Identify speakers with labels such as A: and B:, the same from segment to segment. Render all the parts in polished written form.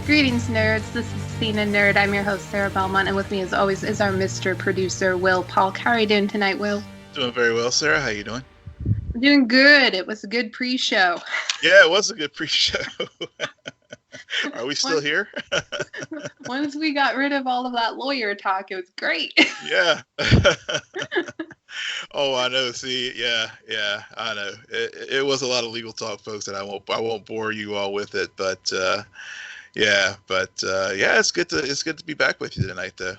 A: Greetings, nerds. This is SNN Nerd. I'm your host, Sarah Belmont, and with me, as always, is our Mr. Producer, Will Polk. How are you doing tonight, Will?
B: Doing very well, Sarah. How you doing?
A: I'm doing good. It was a good pre-show.
B: Yeah, it was a good pre-show. Are we still here?
A: Once we got rid of all of that lawyer talk, it was great.
B: Yeah. Oh, I know. See, yeah, I know. It was a lot of legal talk, folks, and I won't bore you all with it. But yeah, it's good to be back with you tonight, though.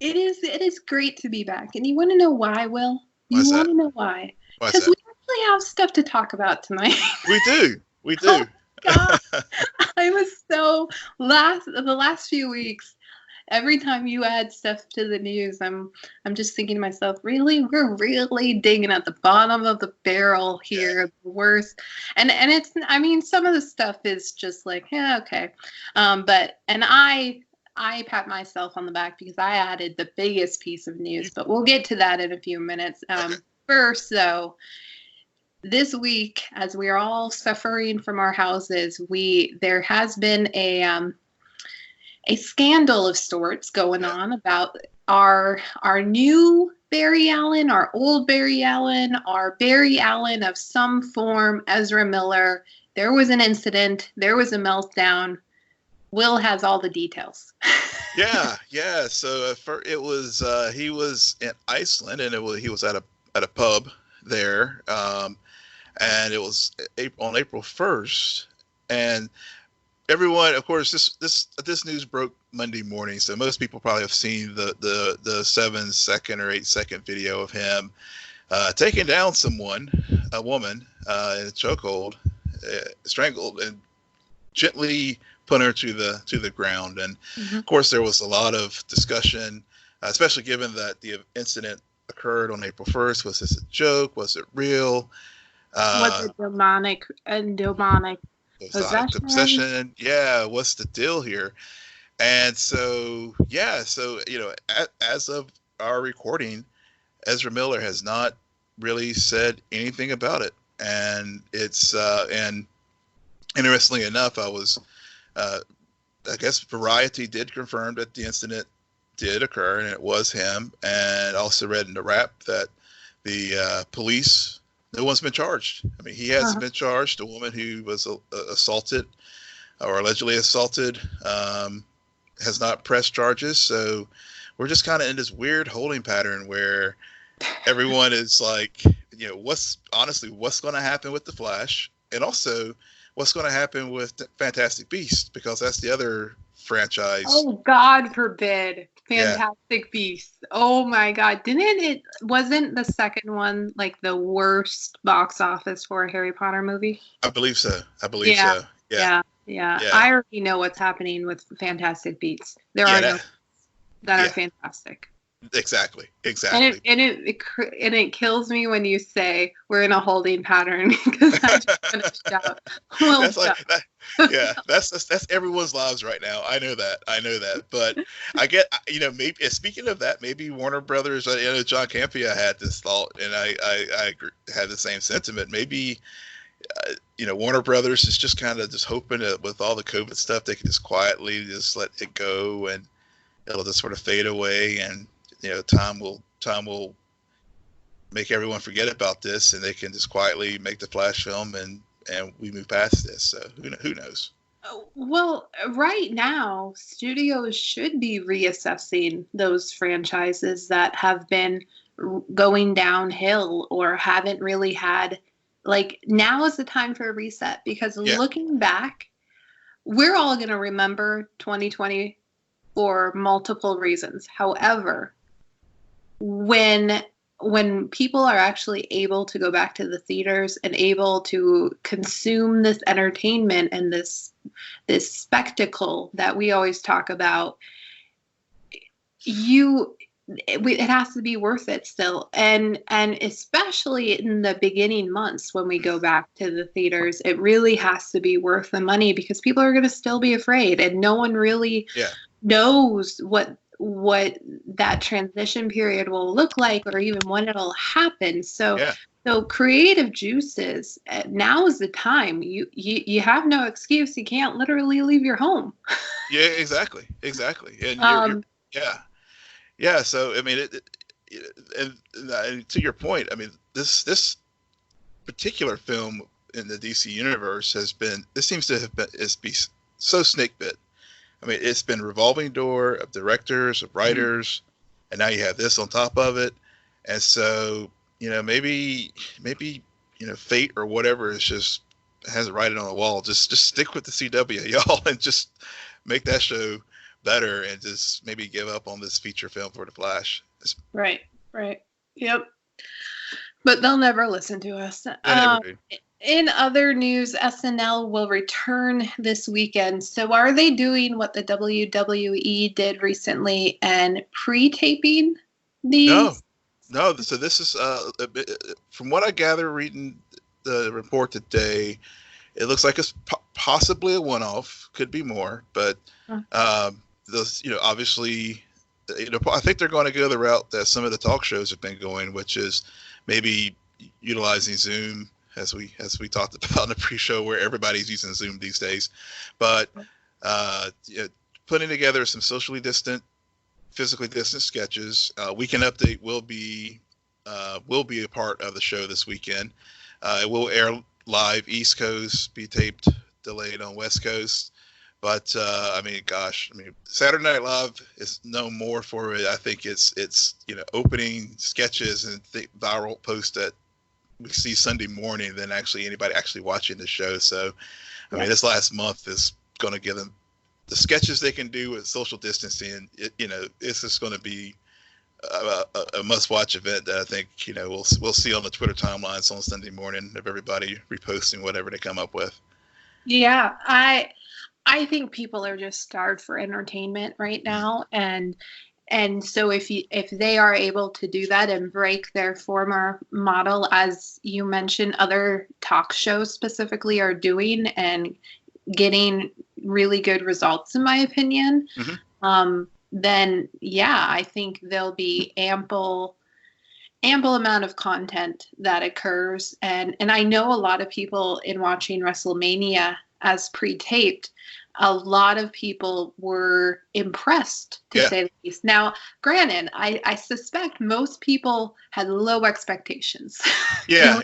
A: It is great to be back, and you want to know why, Will? You want to know why? Because we actually have stuff to talk about tonight.
B: We do.
A: Oh, God. I was so the last few weeks, every time you add stuff to the news, I'm just thinking to myself, really, we're really digging at the bottom of the barrel here, yeah. The worst. And it's, I mean, some of the stuff is just like, yeah, okay. But I pat myself on the back because I added the biggest piece of news, but we'll get to that in a few minutes. First, though, this week, as we're all suffering from our houses, there has been a scandal of sorts going on about our new Barry Allen, our old Barry Allen, our Barry Allen of some form, Ezra Miller. There was an incident. There was a meltdown. Will has all the details.
B: Yeah. So it was he was in Iceland, and he was at a pub there, and it was on April 1st, and everyone, of course, this news broke Monday morning, so most people probably have seen the 7-second or 8-second video of him taking down a woman, in a chokehold, strangled, and gently put her to the ground. And Of course, there was a lot of discussion, especially given that the incident occurred on April 1st. Was this a joke? Was it real?
A: Was it demonic?
B: Possession. Yeah, what's the deal here? And so as of our recording, Ezra Miller has not really said anything about it. And it's and interestingly enough, I guess Variety did confirm that the incident did occur and it was him, and also read in the wrap that the police, no one's been charged. I mean, he hasn't been charged. The woman who was assaulted or allegedly assaulted has not pressed charges. So we're just kind of in this weird holding pattern where everyone is like, what's going to happen with The Flash, and also what's going to happen with Fantastic Beasts, because that's the other franchise.
A: Oh, God forbid. Fantastic Beasts. Oh my God. Wasn't the second one like the worst box office for a Harry Potter movie?
B: I believe so.
A: So. Yeah. I already know what's happening with Fantastic Beasts. There are no that are fantastic.
B: Exactly.
A: And it kills me when you say we're in a holding pattern, because I just finished out. Well,
B: that's everyone's lives right now. I know that. But I get, maybe speaking of that, maybe Warner Brothers. I know John Campea had this thought, and I agree, had the same sentiment. Maybe Warner Brothers is just kind of just hoping that with all the COVID stuff, they can just quietly just let it go, and it'll just sort of fade away, and time will make everyone forget about this, and they can just quietly make the Flash film, and we move past this. So who knows?
A: Well, right now, studios should be reassessing those franchises that have been going downhill or haven't really had, now is the time for a reset, because looking back, we're all going to remember 2020 for multiple reasons. However, when people are actually able to go back to the theaters and able to consume this entertainment and this spectacle that we always talk about, it has to be worth it still. And especially in the beginning months when we go back to the theaters, it really has to be worth the money, because people are going to still be afraid, and no one really knows what that transition period will look like, or even when it'll happen. So So creative juices. Now is the time. You have no excuse. You can't literally leave your home.
B: Yeah, exactly, and you're
A: Um,
B: yeah, yeah. So I mean, and to your point, I mean, this particular film in the DC universe this seems to have been is be so snake bit. I mean, it's been revolving door of directors, of writers, and now you have this on top of it. And so, maybe fate or whatever is just has it writing on the wall. Just stick with the CW, y'all, and just make that show better, and just maybe give up on this feature film for the Flash.
A: right. Yep. But they'll never listen to us. In other news, SNL will return this weekend. So are they doing what the WWE did recently and pre-taping these?
B: No. So this is, from what I gather reading the report today, it looks like it's possibly a one-off. Could be more, but those, obviously, I think they're going to go the route that some of the talk shows have been going, which is maybe utilizing Zoom, as we talked about in the pre-show, where everybody's using Zoom these days, but putting together some physically distant sketches. Weekend Update will be a part of the show this weekend. It will air live East Coast, be taped delayed on West Coast. But Saturday Night Live is known more for it. I think it's opening sketches and viral posts that we see Sunday morning than actually anybody actually watching the show. So, I mean, this last month is going to give them the sketches they can do with social distancing. It's just going to be a must-watch event that I think we'll see on the Twitter timelines on Sunday morning of everybody reposting whatever they come up with.
A: Yeah, I think people are just starved for entertainment right now, and so if they are able to do that and break their former model, as you mentioned, other talk shows specifically are doing and getting really good results, in my opinion, then yeah, I think there'll be ample amount of content that occurs, and I know a lot of people in watching WrestleMania as pre-taped, a lot of people were impressed, to say the least. Now, granted, I suspect most people had low expectations.
B: Yeah.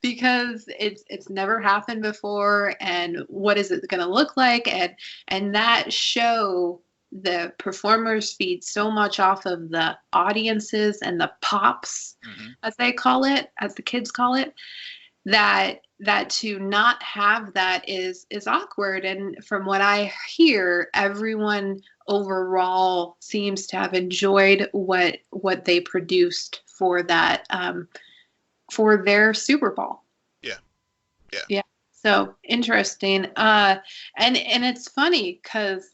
A: Because it's never happened before, and what is it going to look like? And that show, the performers feed so much off of the audiences and the pops, as they call it, as the kids call it, that to not have that is awkward. And from what I hear, everyone overall seems to have enjoyed what they produced for that for their Super Bowl. Yeah. So interesting. And it's funny because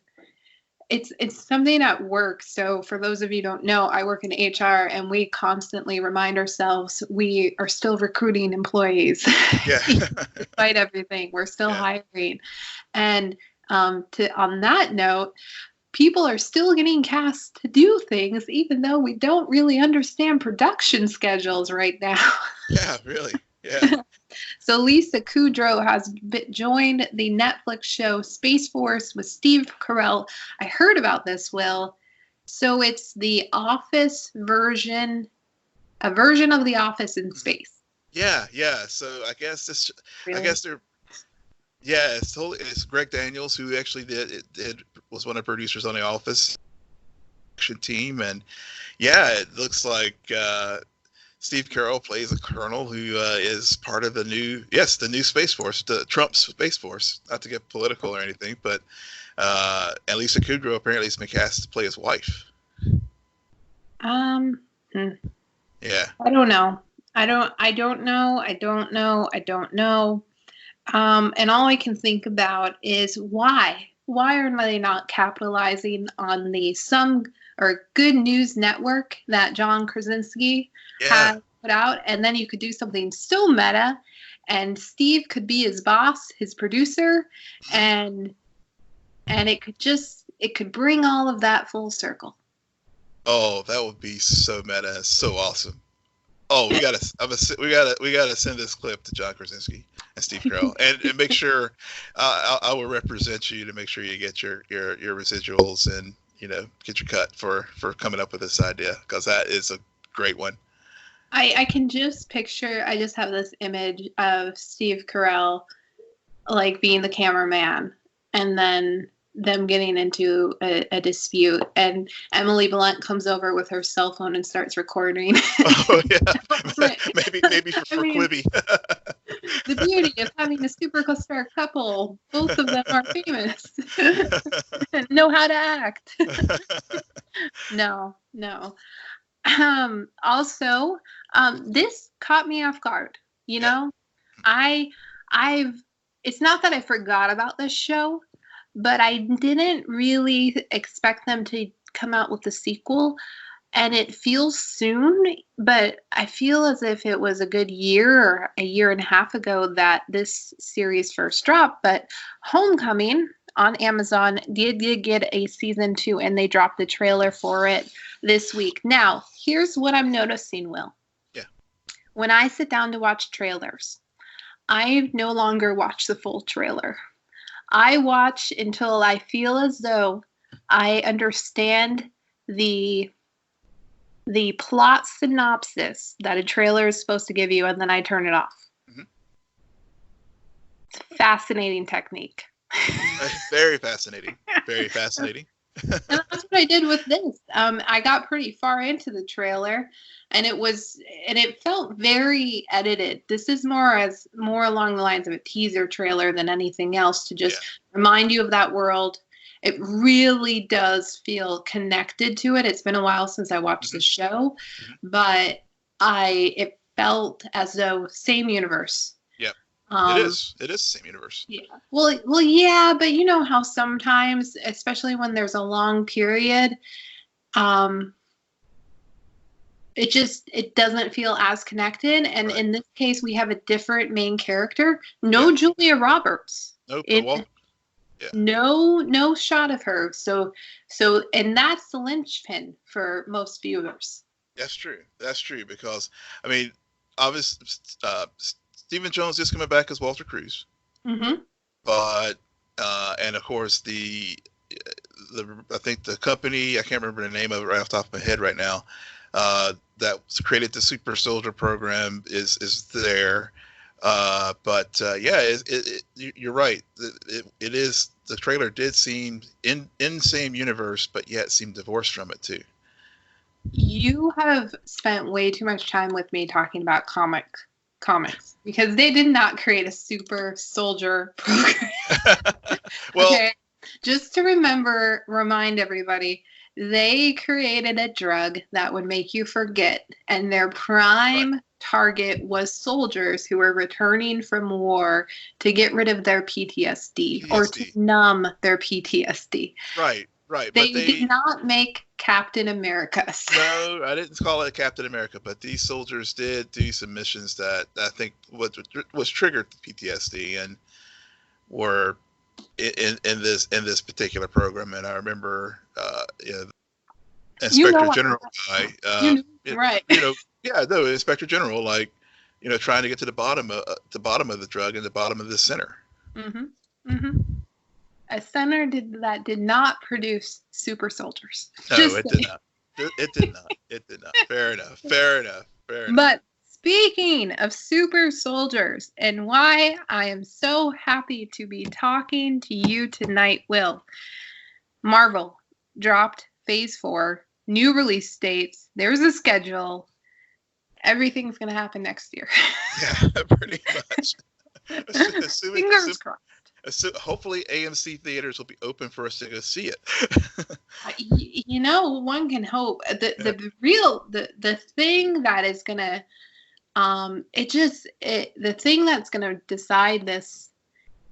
A: it's something at work. So for those of you who don't know, I work in HR, and we constantly remind ourselves we are still recruiting employees.
B: Yeah.
A: Despite everything, we're still hiring. And on that note, people are still getting cast to do things, even though we don't really understand production schedules right now.
B: Yeah, really. Yeah.
A: So Lisa Kudrow has joined the Netflix show Space Force with Steve Carell. I heard about this, Will. So it's the Office version, a version of The Office in space.
B: Yeah. So I guess it's Greg Daniels, who actually was one of the producers on The Office team, and it looks like Steve Carell plays a colonel who is part of the new Space Force, the Trump Space Force. Not to get political or anything, but and Lisa Kudrow apparently has been cast to play his wife.
A: Yeah. I don't know. And all I can think about is why are they not capitalizing on the good news network that John Krasinski had put out, and then you could do something still meta, and Steve could be his boss, his producer, and it could bring all of that full circle.
B: Oh, that would be so meta, so awesome. Oh, we gotta send this clip to John Krasinski and Steve Carell, and make sure I will represent you to make sure you get your residuals and get your cut for coming up with this idea, because that is a great one.
A: I can just picture. I just have this image of Steve Carell like being the cameraman, and then them getting into a dispute, and Emily Blunt comes over with her cell phone and starts recording.
B: Oh yeah, maybe for Quibi.
A: The beauty of having a superstar couple, both of them are famous and know how to act. No. Also, this caught me off guard. It's not that I forgot about this show, but I didn't really expect them to come out with a sequel. And it feels soon, but I feel as if it was a good year or a year and a half ago that this series first dropped. But Homecoming on Amazon did get a season 2, and they dropped the trailer for it this week. Now, here's what I'm noticing, Will.
B: Yeah.
A: When I sit down to watch trailers, I no longer watch the full trailer. I watch until I feel as though I understand the plot synopsis that a trailer is supposed to give you, and then I turn it off. Mm-hmm. Fascinating technique.
B: Very fascinating. Very fascinating.
A: And that's what I did with this. I got pretty far into the trailer, and it felt very edited. This is more along the lines of a teaser trailer than anything else, to just remind you of that world. It really does feel connected to it. It's been a while since I watched the show, but it felt as though same universe.
B: Yep. It is the same universe.
A: Yeah. Well, yeah, but you know how sometimes, especially when there's a long period, it doesn't feel as connected. And in this case, we have a different main character. No Julia Roberts.
B: Nope.
A: No shot of her. So, and that's the linchpin for most viewers.
B: That's true because, I mean, obviously, Stephen Jones is coming back as Walter Cruz. Mm-hmm. But, and of course, I think the company, I can't remember the name of it right off the top of my head right now, that created the Super Soldier program is there. You're right. It is, the trailer did seem in same universe, but yet seemed divorced from it too.
A: You have spent way too much time with me talking about comics, because they did not create a super soldier program.
B: Well,
A: okay. Just to remind everybody, they created a drug that would make you forget, and their prime target was soldiers who were returning from war to get rid of their PTSD. Or to numb their PTSD.
B: Right.
A: They did not make Captain America.
B: No, I didn't call it Captain America, but these soldiers did do some missions that I think was triggered PTSD and were in this particular program. And I remember, Inspector General guy. Inspector General, trying to get to the bottom of the drug and the bottom of the center.
A: Mm-hmm. Mm-hmm. A center that did not produce super soldiers.
B: No, it did not. It did not. Fair enough.
A: But speaking of super soldiers, and why I am so happy to be talking to you tonight, Will, Marvel dropped Phase 4, new release dates. There's a schedule. Everything's going to happen next year.
B: Yeah, pretty much.
A: Fingers crossed.
B: Hopefully AMC theaters will be open for us to go see it.
A: One can hope. The thing that is gonna the thing that's gonna decide this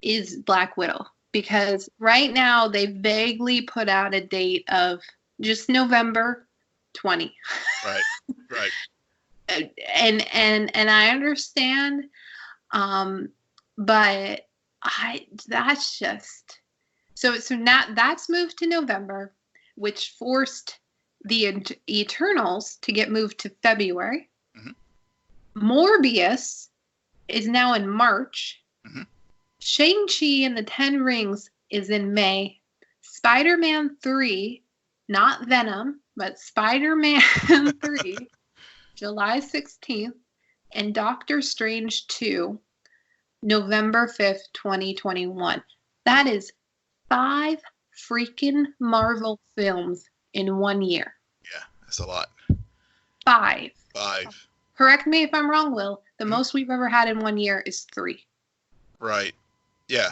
A: is Black Widow, because right now they vaguely put out a date of just November 20.
B: Right.
A: And I understand, but that's just so now that's moved to November, which forced the Eternals to get moved to February. Mm-hmm. Morbius is now in March.
B: Mm-hmm.
A: Shang-Chi and the Ten Rings is in May. Spider-Man 3, not Venom, but Spider-Man 3, July 16th. And Doctor Strange 2, November 5th, 2021. That is 5 freaking Marvel films in 1 year.
B: Yeah, that's a lot.
A: 5.
B: 5.
A: Correct me if I'm wrong, Will. The most we've ever had in 1 year is 3.
B: Right. Yeah,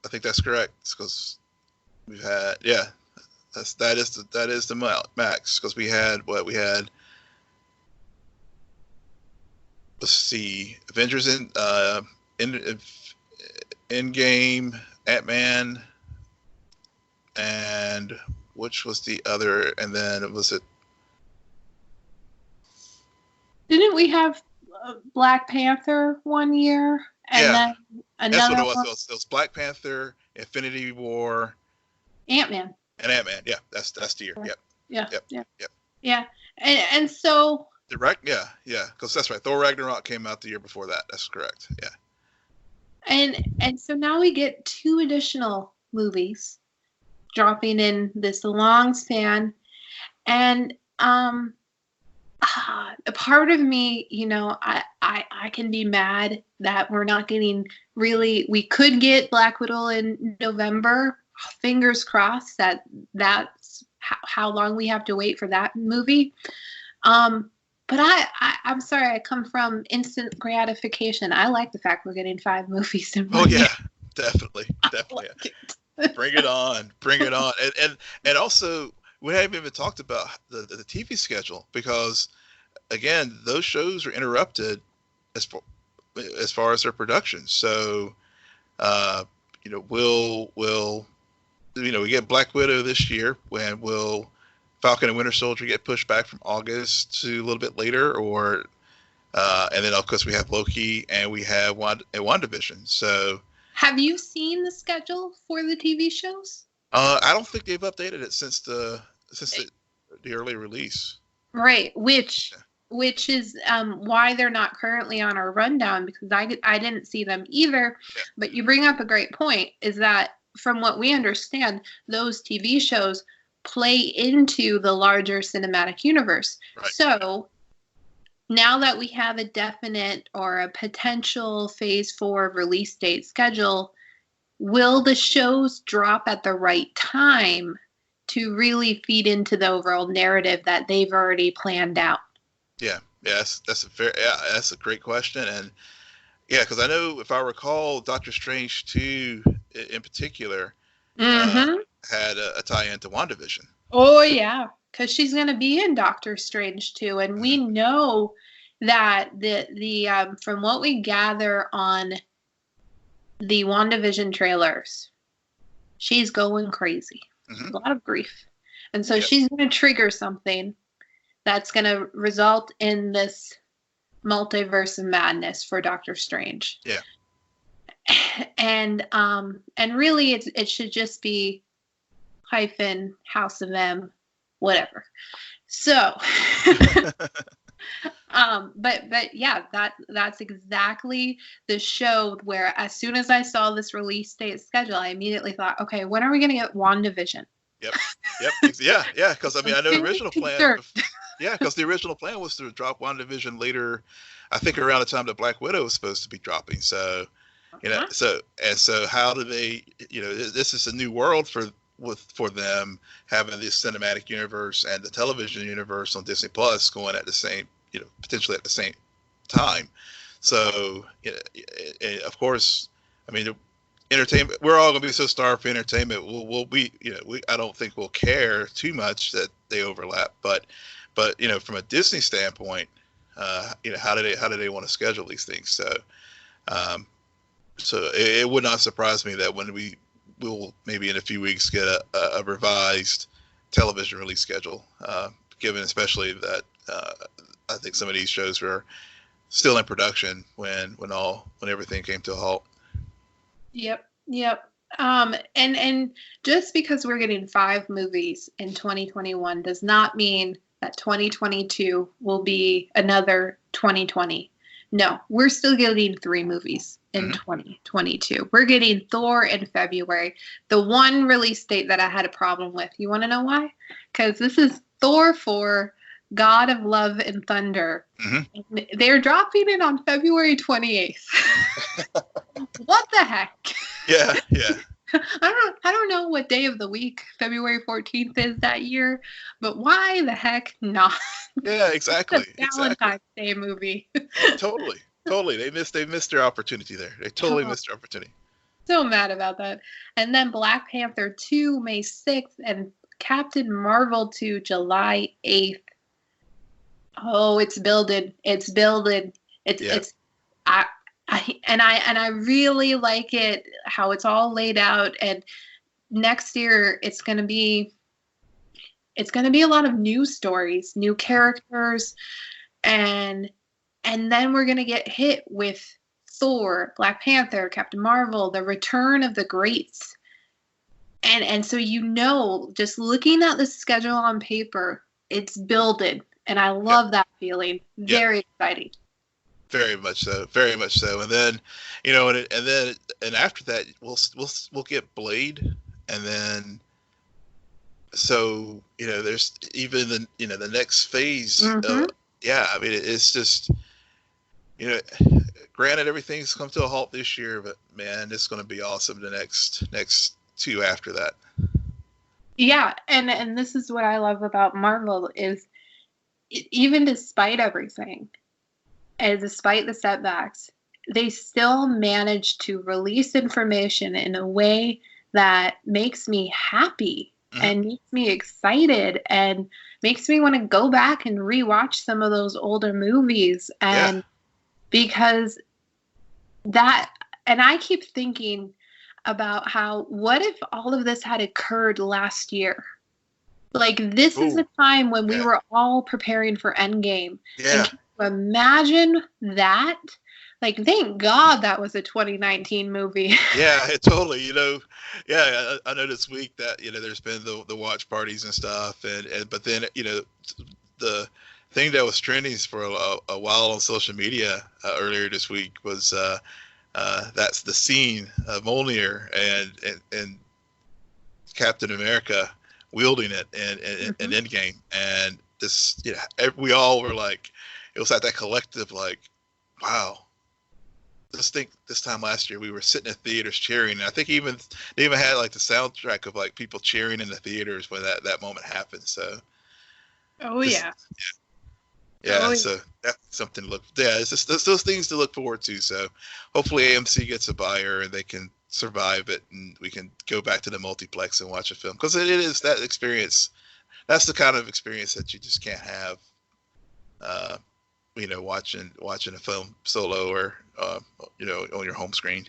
B: I think that's correct. Because we've had, yeah, that is the max. Because we had what we had. Let's see, Avengers in Endgame, Ant-Man, and which was the other? And then was it?
A: Didn't we have Black Panther 1 year? And then another
B: that's what it was. It was Black Panther, Infinity War,
A: Ant-Man.
B: And Ant-Man. Yeah, that's the year. Yep.
A: Yeah. And so
B: Direct, yeah, because that's right. Thor Ragnarok came out the year before that. That's correct. Yeah.
A: And so now we get 2 additional movies dropping in this long span, and a part of me, I can be mad that we're not getting we could get Black Widow in November. Fingers crossed that's how long we have to wait for that movie. But I'm sorry, I come from instant gratification. I like the fact we're getting 5 movies in 1 year.
B: Yeah, definitely. Bring it on. And also, we haven't even talked about the TV schedule, because again, those shows are interrupted as far as their production. So, we get Black Widow this year. When will Falcon and Winter Soldier get pushed back from August to a little bit later, or and then of course we have Loki and we have WandaVision. So, have
A: you seen the schedule for the TV shows?
B: I don't think they've updated it since the early release.
A: Right, which is why they're not currently on our rundown, because I didn't see them either. Yeah. But you bring up a great point, is that from what we understand, those TV shows play into the larger cinematic universe. Right. So now that we have a definite or a potential phase 4 release date schedule, will the shows drop at the right time to really feed into the overall narrative that they've already planned out?
B: Yeah, that's a great question. And yeah, because I know, if I recall, Doctor Strange 2 in particular had a tie-in to WandaVision.
A: Oh yeah, because she's going to be in Doctor Strange 2, and we know that the from what we gather on the WandaVision trailers, she's going crazy. A lot of grief, and so she's going to trigger something that's going to result in this multiverse of madness for Doctor Strange.
B: Yeah.
A: And really it should just be hyphen House of M, whatever. So but yeah, that's exactly the show where, as soon as I saw this release date schedule, I immediately thought, okay, when are we going to get WandaVision?
B: Yep. Yeah, because I know the original plan. Yeah, because the original plan was to drop WandaVision later, I think around the time that Black Widow was supposed to be dropping. So, so how do they? This is a new world for them, having this cinematic universe and the television universe on Disney Plus going at the same, potentially at the same time. So, of course, entertainment. We're all going to be so starved for entertainment. I don't think we'll care too much that they overlap, but from a Disney standpoint, how do they want to schedule these things? So, it would not surprise me that when we'll maybe in a few weeks get a revised television release schedule, given especially that I think some of these shows were still in production when everything came to a halt.
A: Yep. And just because we're getting 5 movies in 2021 does not mean that 2022 will be another 2020. No, we're still getting 3 movies in
B: Mhm.
A: 2022. We're getting Thor in February. The one release date that I had a problem with. You want to know why? Because this is Thor 4, God of Love and Thunder.
B: Mhm.
A: They're dropping it on February 28th. What the heck?
B: Yeah, yeah.
A: I don't know what day of the week February 14th is that year, but why the heck not?
B: Yeah,
A: It's
B: exactly.
A: a Valentine's Day movie.
B: Totally. Totally. They missed their opportunity there. They totally
A: Oh,
B: missed their opportunity.
A: so mad about that. And then Black Panther 2, May 6th, and Captain Marvel 2, July 8th. Oh, it's building. It's building.
B: Yeah.
A: I I really like it how it's all laid out, and next year it's going to be a lot of new stories, new characters, and then we're going to get hit with Thor, Black Panther, Captain Marvel, the return of the greats. And so just looking at the schedule on paper, it's building, and I
B: Yeah.
A: love that feeling.
B: Yeah.
A: Very exciting.
B: Very much so. Very much so. And then, and after that, we'll get Blade, and then so there's even the next phase.
A: Mm-hmm.
B: Yeah, I mean it's just granted everything's come to a halt this year, but man, it's going to be awesome the next 2 after that.
A: Yeah, and this is what I love about Marvel is even despite everything, and despite the setbacks, they still manage to release information in a way that makes me happy and makes me excited and makes me want to go back and rewatch some of those older movies. And because that, and I keep thinking about what if all of this had occurred last year? Like, this is a time when we were all preparing for Endgame.
B: Yeah.
A: And can you imagine that? Like, thank God that was a 2019 movie.
B: Yeah, totally. I know this week that there's been the watch parties and stuff, and but then the thing that was trending for a while on social media earlier this week was that's the scene of Mjolnir and Captain America wielding it in Endgame, and this we all were like, it was like that collective like, wow. This time last year we were sitting in theaters cheering, and I think they even had like the soundtrack of like people cheering in the theaters when that moment happened. So
A: Yeah.
B: So that's something to look. Yeah, it's just those things to look forward to. So hopefully AMC gets a buyer and they can survive it, and we can go back to the multiplex and watch a film, because it is that experience. That's the kind of experience that you just can't have. Watching a film solo or on your home screen.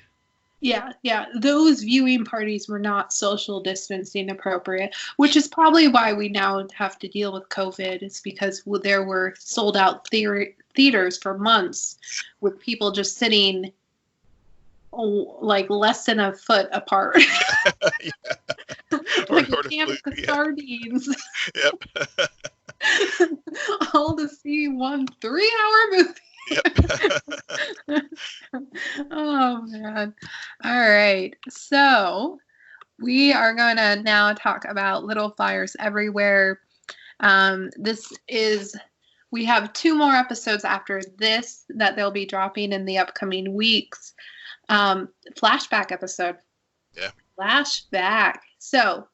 A: Yeah. Those viewing parties were not social distancing appropriate, which is probably why we now have to deal with COVID. It's because there were sold out theaters for months with people just sitting like less than a foot apart. Like a can of sardines.
B: Yep.
A: All to see one 3-hour movie.
B: Yep.
A: Oh man. All right. So we are going to now talk about Little Fires Everywhere. We have 2 more episodes after this that they'll be dropping in the upcoming weeks. Flashback episode.
B: Yeah. Flashback.
A: So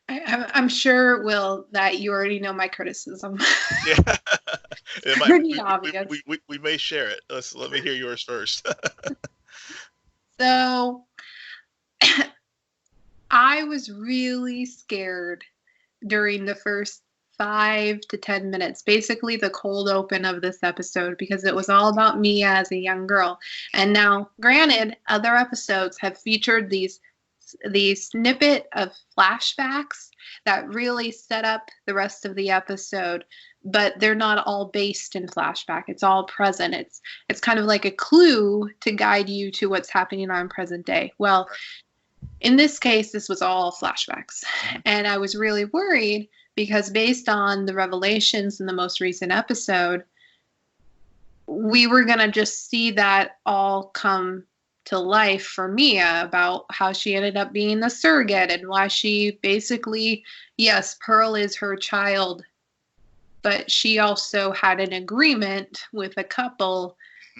A: I'm sure, Will, that you already know my criticism.
B: Yeah.
A: Pretty obvious.
B: We may share it. Let me hear yours first.
A: So I was really scared during the first 5 to 10 minutes, basically the cold open of this episode, because it was all about me as a young girl. And now, granted, other episodes have featured these snippet of flashbacks that really set up the rest of the episode, but they're not all based in flashback. It's all present. It's kind of like a clue to guide you to what's happening on present day. Well, in this case, this was all flashbacks, and I was really worried because based on the revelations in the most recent episode, we were going to just see that all come to life for Mia about how she ended up being the surrogate and why she basically, yes, Pearl is her child, but she also had an agreement with a couple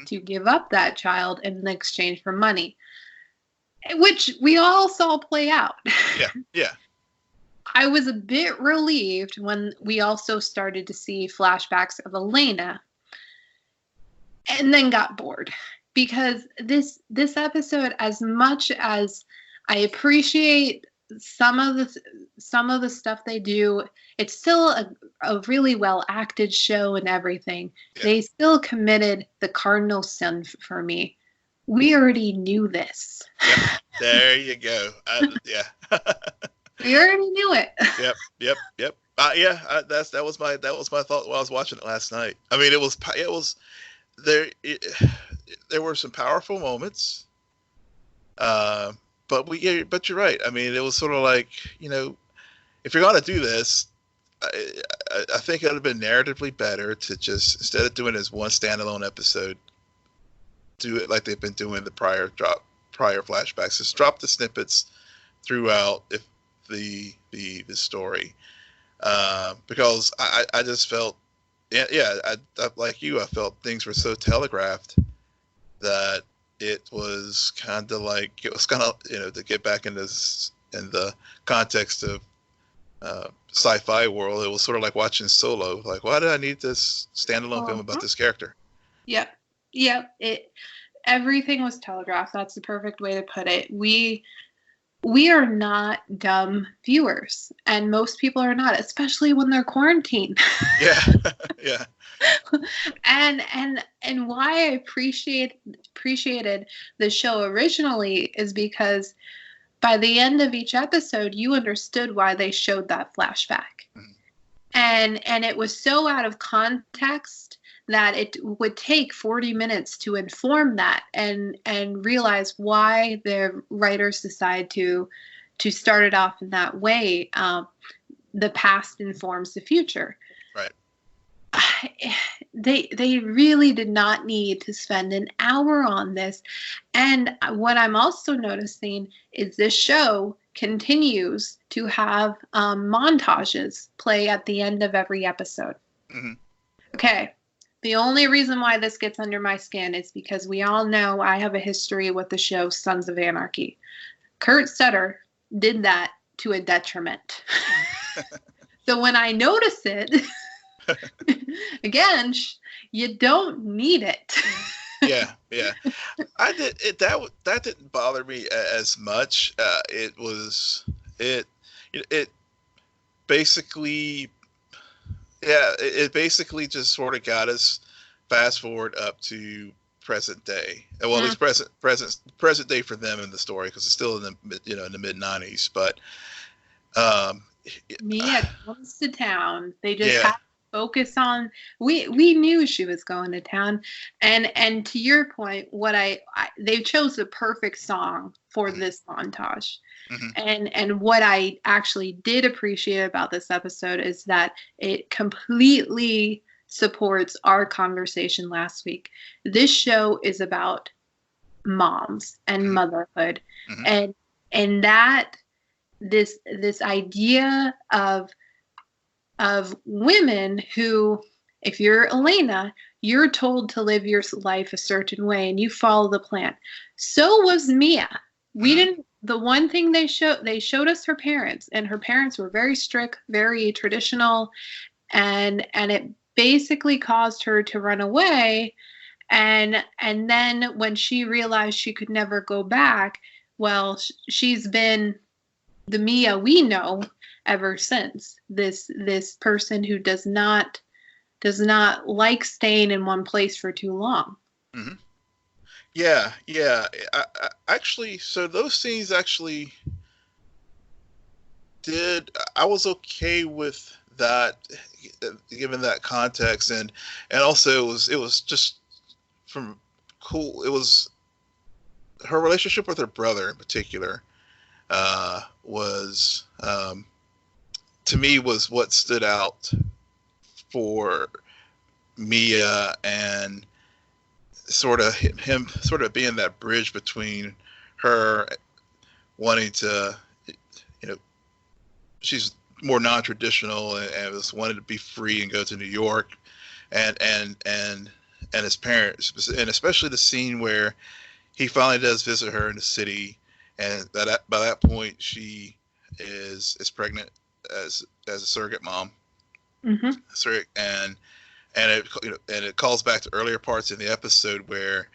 A: to give up that child in exchange for money, which we all saw play out.
B: Yeah.
A: I was a bit relieved when we also started to see flashbacks of Elena, and then got bored, because this episode, as much as I appreciate some of the stuff they do, it's still a really well acted show and everything. Yeah. They still committed the cardinal sin for me. We already knew this.
B: Yep. There you go. Yeah.
A: We already knew it.
B: Yep. That was my thought while I was watching it last night. I mean, it was there were some powerful moments, but you're right. I mean, it was sort of like, if you're gonna do this, I think it would have been narratively better to just, instead of doing it as one standalone episode, do it like they've been doing the prior flashbacks. Just drop the snippets throughout the story, because I just felt, I like you, I felt things were so telegraphed that it was kind of to get back in the context of sci-fi world, it was sort of like watching Solo. Like, why did I need this standalone film about this character?
A: Yep. Everything was telegraphed. That's the perfect way to put it. We are not dumb viewers, and most people are not, especially when they're quarantined.
B: Yeah.
A: And why I appreciated the show originally is because by the end of each episode, you understood why they showed that flashback. Mm-hmm. And it was so out of context that it would take 40 minutes to inform that and realize why the writers decide to start it off in that way. The past informs the future.
B: Right.
A: They really did not need to spend an hour on this. And what I'm also noticing is this show continues to have montages play at the end of every episode. Mm-hmm. Okay. The only reason why this gets under my skin is because we all know I have a history with the show Sons of Anarchy. Kurt Sutter did that to a detriment. So when I notice it, again, you don't need it.
B: Yeah. That didn't bother me as much. It basically. Yeah, it basically just sort of got us fast forward up to present day. Well, at least present day for them in the story, because it's still in the in the mid 90s. But
A: Mia comes to town. They just have to focus on. We knew she was going to town, and to your point, they chose the perfect song for this montage. Mm-hmm. And what I actually did appreciate about this episode is that it completely supports our conversation last week. This show is about moms and motherhood. Mm-hmm. And that this idea of women who, if you're Elena, you're told to live your life a certain way and you follow the plan. So was Mia. We didn't. The one thing they showed us her parents, and her parents were very strict, very traditional, and it basically caused her to run away. And then when she realized she could never go back, well, she's been the Mia we know ever since. This person who does not like staying in one place for too long.
B: Mm-hmm. Yeah. I actually, so those scenes actually I was okay with that, given that context, and also it was just cool. It was her relationship with her brother in particular, was to me was what stood out for Mia, and sort of him sort of being that bridge between her wanting to, you know, she's more non-traditional and was wanted to be free and go to New York, and his parents, and especially the scene where he finally does visit her in the city, and that by that point she is pregnant as a surrogate mom,
A: Mm-hmm.
B: and it, you know, and it calls back to earlier parts in the episode where,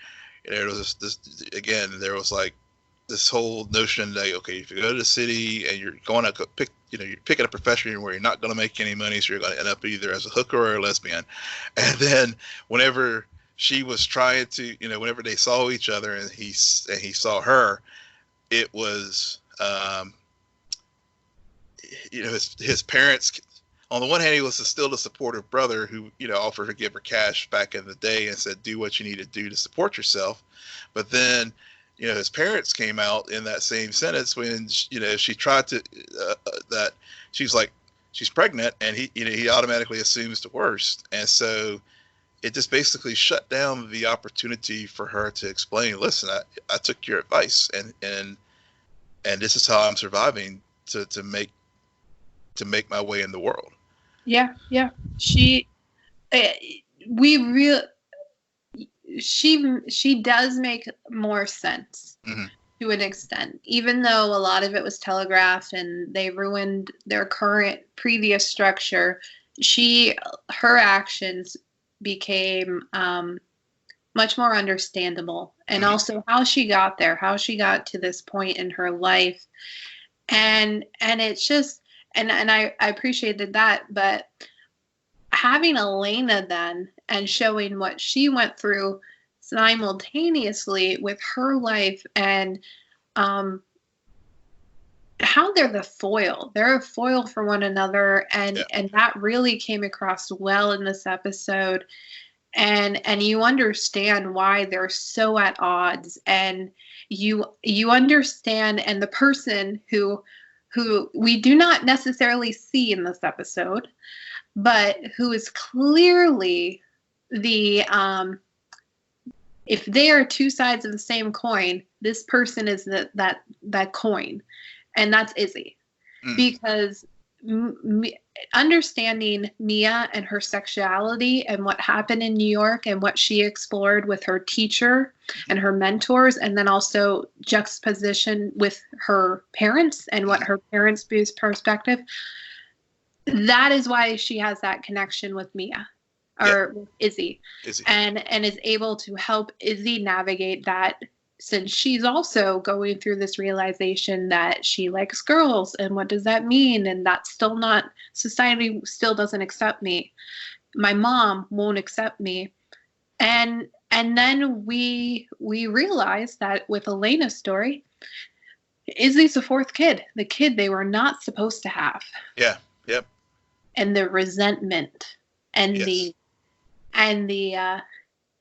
B: you know, there was this again, there was like this whole notion that, okay, if you go to the city and you're going to pick, you know, you're picking a profession where you're not going to make any money, so you're going to end up either as a hooker or a lesbian. And then whenever she was trying to, you know, whenever they saw each other and he saw her, it was, you know, his parents. On the one hand, he was still the supportive brother who, you know, offered to give her cash back in the day and said, do what you need to do to support yourself. But then, you know, his parents came out in that same sentence when, you know, she tried to, that she's like, she's pregnant, and he, you know, he automatically assumes the worst. And so it just basically shut down the opportunity for her to explain, listen, I took your advice, and this is how I'm surviving to make my way in the world.
A: Yeah. She does make more sense
B: Mm-hmm.
A: to an extent, even though a lot of it was telegraphed and they ruined their previous structure. Her actions became much more understandable, and
B: Mm-hmm.
A: also how she got there, how she got to this point in her life, and it's just, and I appreciated that. But having Elena then and showing what she went through simultaneously with her life, and how they're a foil for one another, and that really came across well in this episode, and you understand why they're so at odds, and you understand, and the person who we do not necessarily see in this episode, but who is clearly the if they are two sides of the same coin, this person is that coin, and that's Izzy. Because understanding Mia and her sexuality and what happened in New York and what she explored with her teacher and her mentors, and then also juxtaposition with her parents and what her parents' perspective, that is why she has that connection with Mia, or with Izzy. And is able to help Izzy navigate that, since she's also going through this realization that she likes girls, and what does that mean? And that's still not, society still doesn't accept me. My mom won't accept me. And then we realize that with Elena's story, Izzy's the fourth kid, the kid they were not supposed to have.
B: Yeah. Yep.
A: And the resentment and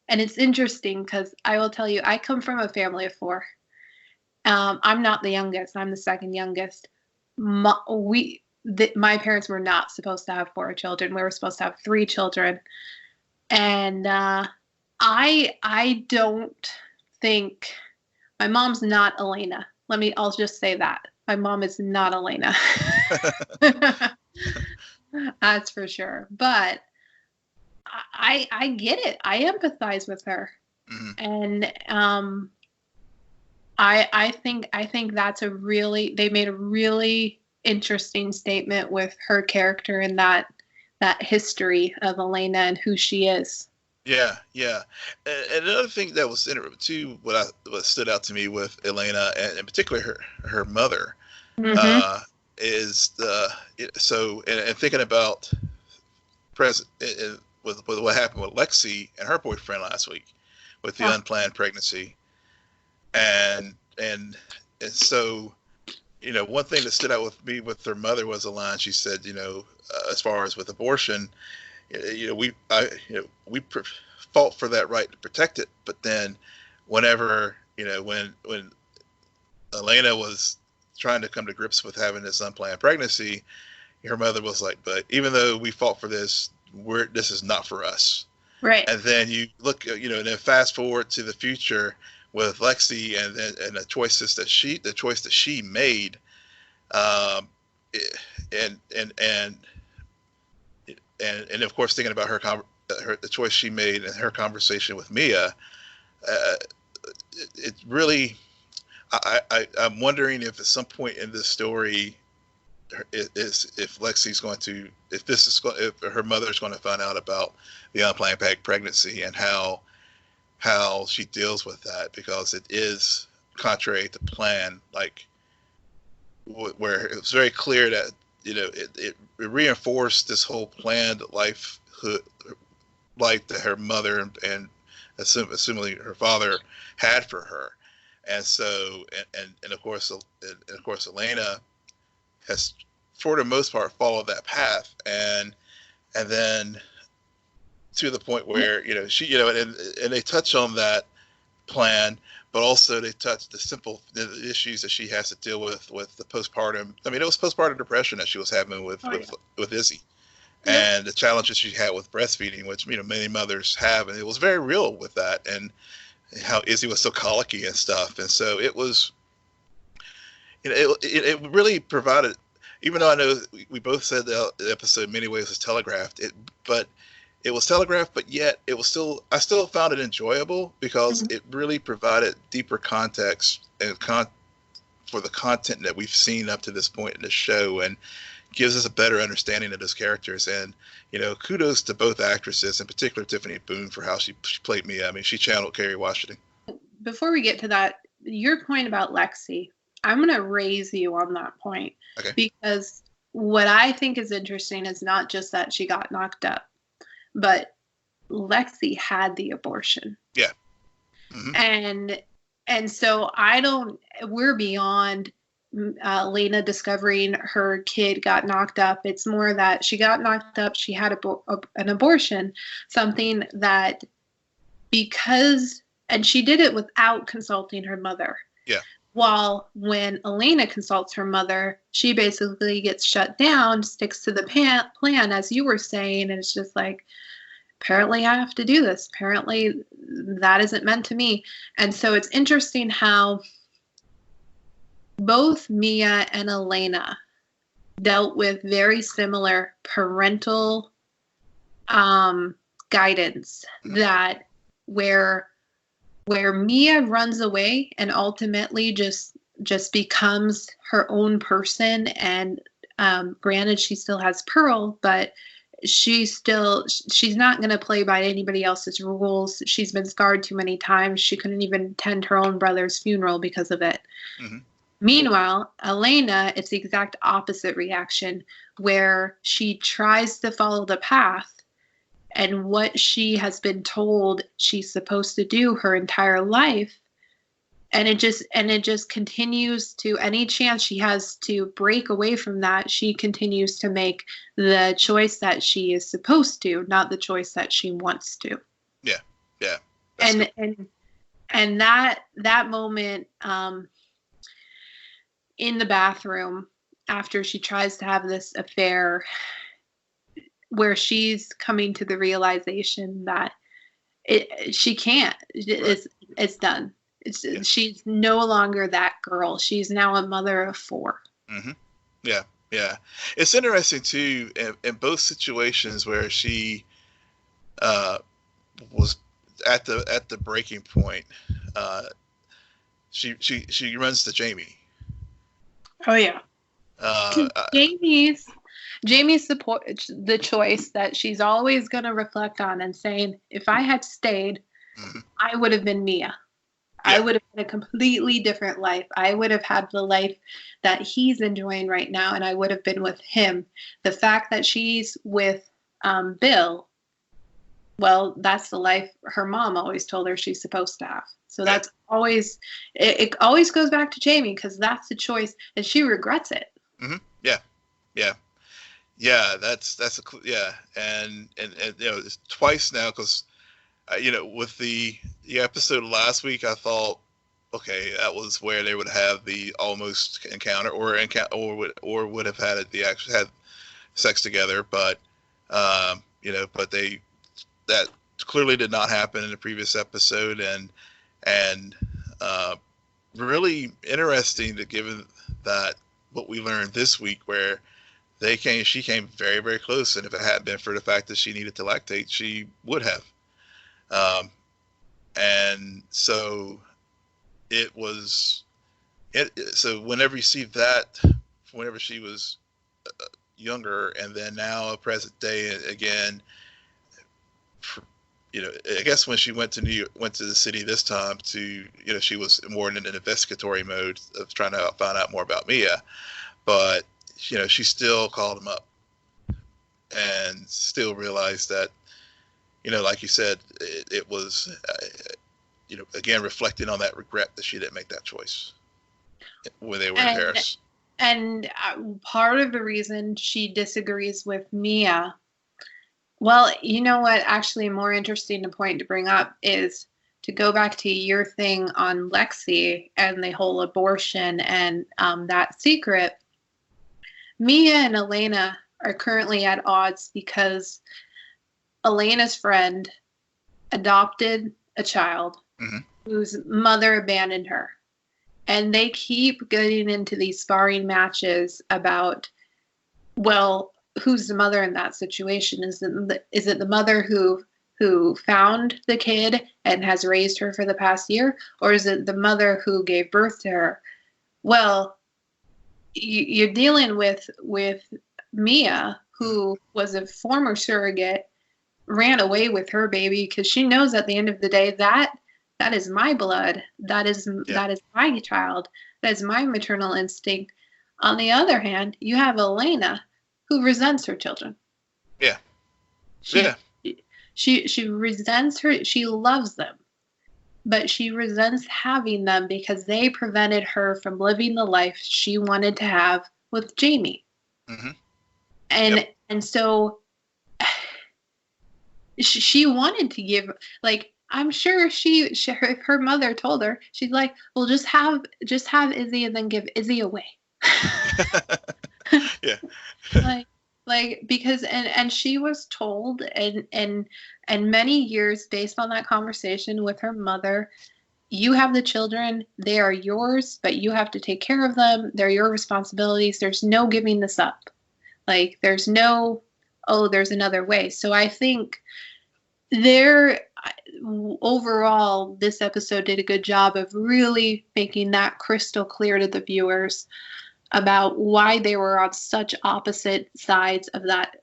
A: and it's interesting because I will tell you, I come from a family of four. I'm not the youngest. I'm the second youngest. My parents were not supposed to have 4 children. We were supposed to have 3 children. And I don't think, my mom's not Elena. I'll just say that. My mom is not Elena. That's for sure. But I get it. I empathize with her. Mm-hmm. And I think that's they made a really interesting statement with her character and that history of Elena and who she is.
B: Yeah. And another thing that was too, what stood out to me with Elena, and in particular her mother, mm-hmm. Is and thinking about with what happened with Lexi and her boyfriend last week with the unplanned pregnancy, and so, you know, one thing that stood out with me with her mother was a line she said, you know, as far as with abortion, you know, we fought for that right to protect it, but then whenever, you know, when Elena was trying to come to grips with having this unplanned pregnancy, her mother was like, but even though we fought for this, this is not for us.
A: Right.
B: And then you look, and then fast forward to the future with Lexi, and the choice that she made, um, and of course thinking about the choice she made and her conversation with Mia, it really, I'm wondering if at some point in this story, if Lexi's going to, if her mother's going to find out about the unplanned pregnancy and how she deals with that, because it is contrary to plan, like where it was very clear that it reinforced this whole planned life that her mother and assuming her father had for her. And so and of course Elena has for the most part followed that path, and then to the point where she and they touch on that plan, but also they touch the issues that she has to deal with the postpartum. I mean, it was postpartum depression that she was having with Izzy, and the challenges she had with breastfeeding, which many mothers have, and it was very real with that, and how Izzy was so colicky and stuff. And so it was, it really provided, even though I know we both said the episode in many ways was telegraphed, but yet it was I still found it enjoyable because it really provided deeper context and for the content that we've seen up to this point in the show, and gives us a better understanding of those characters. And kudos to both actresses, in particular Tiffany Boone, for how she played Mia. I mean, she channeled Kerry Washington.
A: Before we get to that, your point about Lexi, I'm going to raise you on that point.
B: Okay.
A: Because what I think is interesting is not just that she got knocked up, but Lexi had the abortion.
B: Yeah.
A: Mm-hmm. And so we're beyond Lena discovering her kid got knocked up. It's more that she got knocked up, she had an abortion, something that and she did it without consulting her mother.
B: Yeah. While
A: when Elena consults her mother, she basically gets shut down, sticks to the plan, as you were saying, and it's just like, apparently I have to do this. Apparently that isn't meant to me. And so it's interesting how both Mia and Elena dealt with very similar parental guidance, that where Mia runs away and ultimately just becomes her own person. And granted, she still has Pearl, but she's not going to play by anybody else's rules. She's been scarred too many times. She couldn't even attend her own brother's funeral because of it. Mm-hmm. Meanwhile, Elena, it's the exact opposite reaction, where she tries to follow the path and what she has been told she's supposed to do her entire life. And it just continues to, any chance she has to break away from that, she continues to make the choice that she is supposed to, not the choice that she wants to.
B: Yeah. Yeah.
A: And that moment, in the bathroom after she tries to have this affair, where she's coming to the realization that she can't. It's done. She's no longer that girl. She's now a mother of 4.
B: Mm-hmm. Yeah, yeah. It's interesting too in both situations where she was at the breaking point. She runs to Jamie.
A: Oh yeah. Jamie's the choice that she's always going to reflect on and saying, if I had stayed, I would have been Mia. Yeah. I would have had a completely different life. I would have had the life that he's enjoying right now, and I would have been with him. The fact that she's with Bill, well, that's the life her mom always told her she's supposed to have. So that's always, it always goes back to Jamie, because that's the choice, and she regrets it.
B: Mm-hmm. Yeah. Yeah. Yeah. And it's twice now, because, with the episode last week, I thought, okay, that was where they would have the almost encounter or would have had had sex together. But, but that clearly did not happen in the previous episode, and really interesting to given that what we learned this week, where she came very, very close, and if it hadn't been for the fact that she needed to lactate, she would have. And so it was. So whenever you see that, whenever she was younger, and then now present day again, I guess when she went to the city this time she was more in an investigatory mode of trying to find out more about Mia, but she still called him up and still realized that, like you said, it was, again, reflecting on that regret that she didn't make that choice when they were in Paris.
A: And part of the reason she disagrees with Mia, well, you know what, actually a more interesting point to bring up is to go back to your thing on Lexi and the whole abortion and that secret. Mia and Elena are currently at odds because Elena's friend adopted a child whose mother abandoned her. And they keep getting into these sparring matches about, well, who's the mother in that situation? Is it the mother who found the kid and has raised her for the past year? Or is it the mother who gave birth to her? Well, you're dealing with Mia, who was a former surrogate, ran away with her baby because she knows at the end of the day that is my blood. That is my child. That is my maternal instinct. On the other hand, you have Elena, who resents her children.
B: Yeah.
A: She resents her. She loves them, but she resents having them because they prevented her from living the life she wanted to have with Jamie. Mm-hmm. And so she wanted to give, like, I'm sure if her mother told her, she's like, well, just have Izzy and then give Izzy away.
B: Yeah.
A: like because and she was told and many years based on that conversation with her mother, you have the children, they are yours, but you have to take care of them. They're your responsibilities. There's no giving this up. Like, there's no, there's another way. So I think overall, this episode did a good job of really making that crystal clear to the viewers about why they were on such opposite sides of that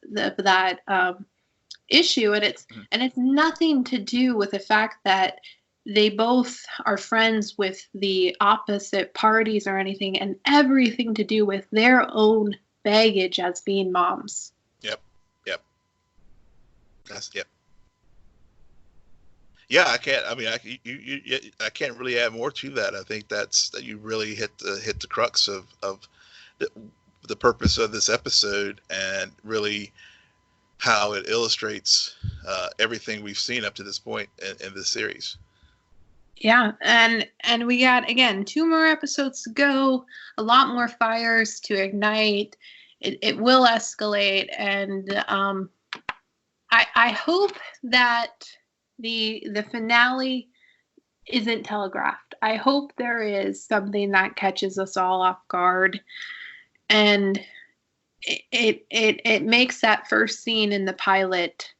A: issue, and it's nothing to do with the fact that they both are friends with the opposite parties or anything, and everything to do with their own baggage as being moms.
B: Yep. Yeah, I can't. I mean, I can't really add more to that. I think that you really hit the crux of the purpose of this episode, and really how it illustrates everything we've seen up to this point in this series.
A: Yeah, and we got, again, 2 more episodes to go, a lot more fires to ignite. It will escalate, and I hope that the finale isn't telegraphed. I hope there is something that catches us all off guard, and it makes that first scene in the pilot.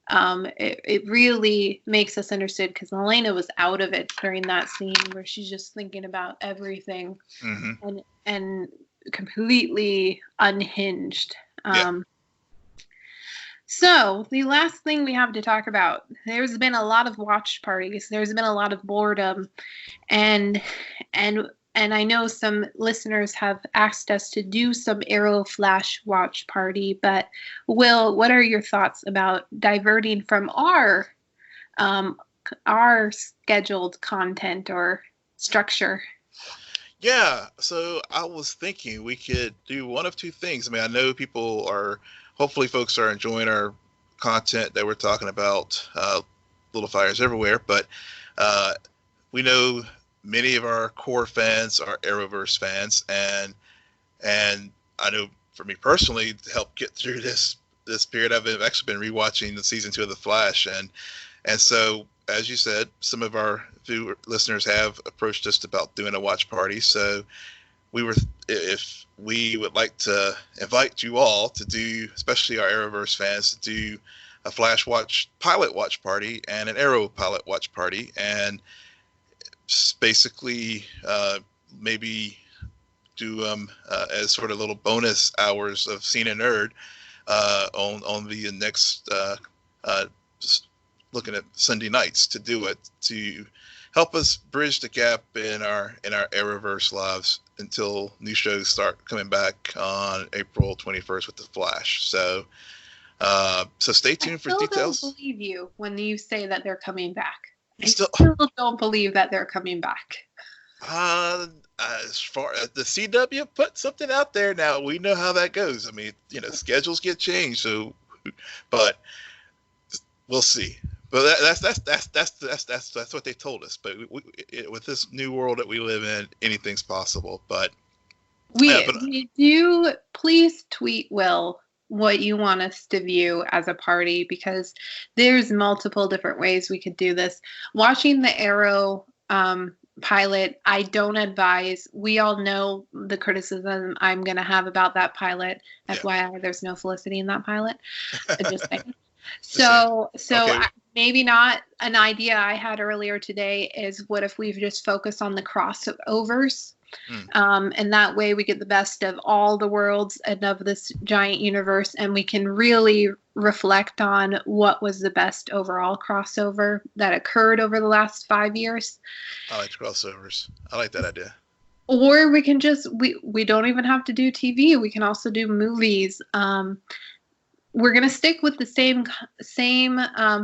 A: It really makes us understand, because Elena was out of it during that scene where she's just thinking about everything and completely unhinged. So the last thing we have to talk about, there's been a lot of watch parties. There's been a lot of boredom, and I know some listeners have asked us to do some Arrow Flash watch party, but Will, what are your thoughts about diverting from our scheduled content or structure?
B: Yeah, so I was thinking we could do one of two things. I mean, I know hopefully folks are enjoying our content that we're talking about, Little Fires Everywhere, but we know many of our core fans are Arrowverse fans, and I know for me personally, to help get through this period, I've actually been rewatching the season 2 of The Flash, and And so, as you said, some of our listeners have approached us about doing a watch party. So if we would like to invite you all to do, especially our Arrowverse fans, to do a Flash pilot watch party and an Arrow pilot watch party, and basically maybe do them as sort of little bonus hours of Scene and Nerd on the next looking at Sunday nights to do it, to help us bridge the gap in our Arrowverse lives until new shows start coming back on April 21st with the Flash. So stay tuned for details.
A: I still don't believe you when you say that they're coming back. I
B: Still
A: don't believe that they're coming back.
B: As far as the CW put something out there, now we know how that goes. I mean, schedules get changed, so but we'll see. But that's what they told us. But with this new world that we live in, anything's possible. But
A: we do. Please tweet Will what you want us to view as a party, because there's multiple different ways we could do this. Watching the Arrow pilot, I don't advise. We all know the criticism I'm going to have about that pilot. FYI, there's no Felicity in that pilot. Just saying. So okay. Maybe not. An idea I had earlier today is, what if we just focus on the crossovers? And that way we get the best of all the worlds and of this giant universe, and we can really reflect on what was the best overall crossover that occurred over the last 5 years.
B: I like crossovers. I like that idea.
A: Or we can just, we don't even have to do TV. We can also do movies. We're going to stick with the same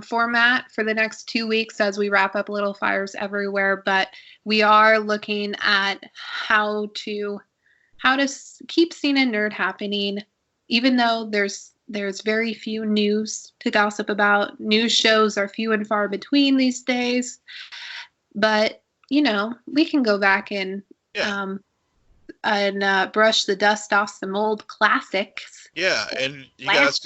A: format for the next 2 weeks as we wrap up Little Fires Everywhere, but we are looking at how to keep Scene and Nerd happening, even though there's very few news to gossip about. News shows are few and far between these days, but we can go back and brush the dust off some old classics.
B: Yeah, and you guys,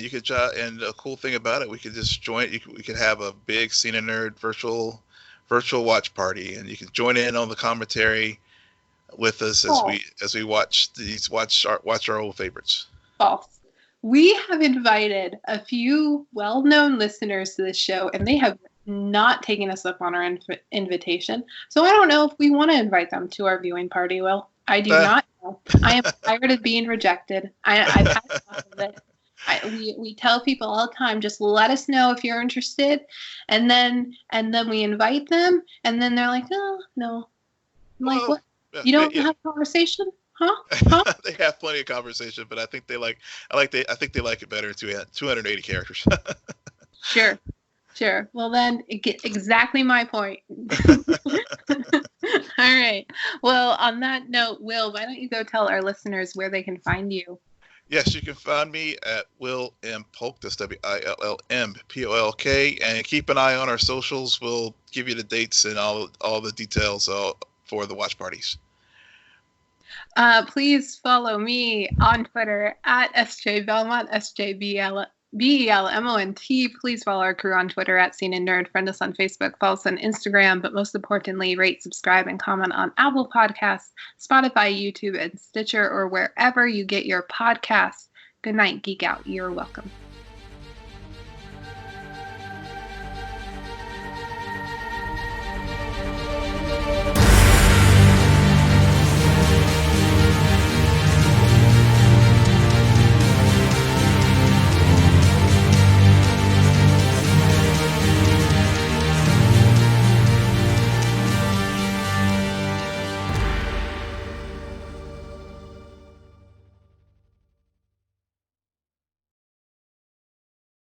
B: you could and the cool thing about it, we could just join. We could have a big Scene and Nerd virtual watch party, and you can join in on the commentary with us as we watch our old favorites.
A: False. We have invited a few well-known listeners to this show, and they have not taken us up on our invitation. So I don't know if we want to invite them to our viewing party. Will, I do not know. I am tired of being rejected. I've had enough of it. We tell people all the time, just let us know if you're interested, and then we invite them, and then they're like, oh no, I'm like, what? You don't have a conversation, huh?
B: They have plenty of conversation, but I think they like it better to have 280 characters.
A: Sure. Well, then get exactly my point. All right. Well, on that note, Will, why don't you go tell our listeners where they can find you?
B: Yes, you can find me at Will M. Polk. That's WILLMPOLK. And keep an eye on our socials. We'll give you the dates and all the details for the watch parties.
A: Please follow me on Twitter at SJ Belmont, SJBelmont. Please follow our crew on Twitter at Scene and Nerd. Friend us on Facebook, follow us on Instagram, but most importantly, rate, subscribe, and comment on Apple Podcasts, Spotify, YouTube, and Stitcher, or wherever you get your podcasts. Good night, Geek Out. You're welcome.